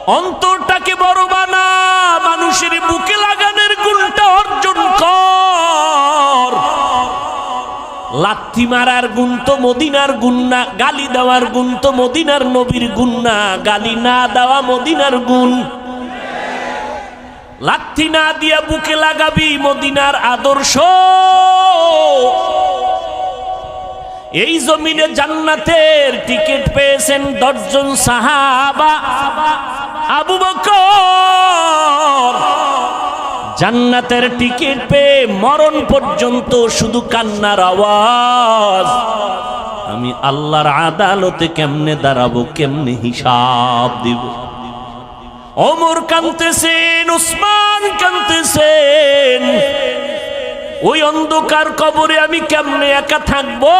অন্তরটাকে বড় বানা, মানুষের বুকে লাগানোর গুণটা অর্জন কর। লাথি মারার গুণ তো মদিনার গুণ না, গালি দেওয়ার গুণ তো মদিনার নবীর গুণ না, গালি না দেওয়া মদিনার গুণ। লাথি না দিয়া বুকে লাগাবি মদিনার আদর্শ। এই জমিনে জান্নাতের টিকিট পেয়েছেন 10 জন সাহাবা। আবু বকর জান্নাতের টিকিট পেয়ে মরণ পর্যন্ত শুধু কান্নার আওয়াজ। আমি আল্লাহর আদালতে কেমনে দাঁড়াবো, কেমনে হিসাব দিব। ওমর কাঁদতেছেন, উসমান কাঁদতেছেন, ওই অন্ধকার কবরে আমি কেমনে একা থাকবো।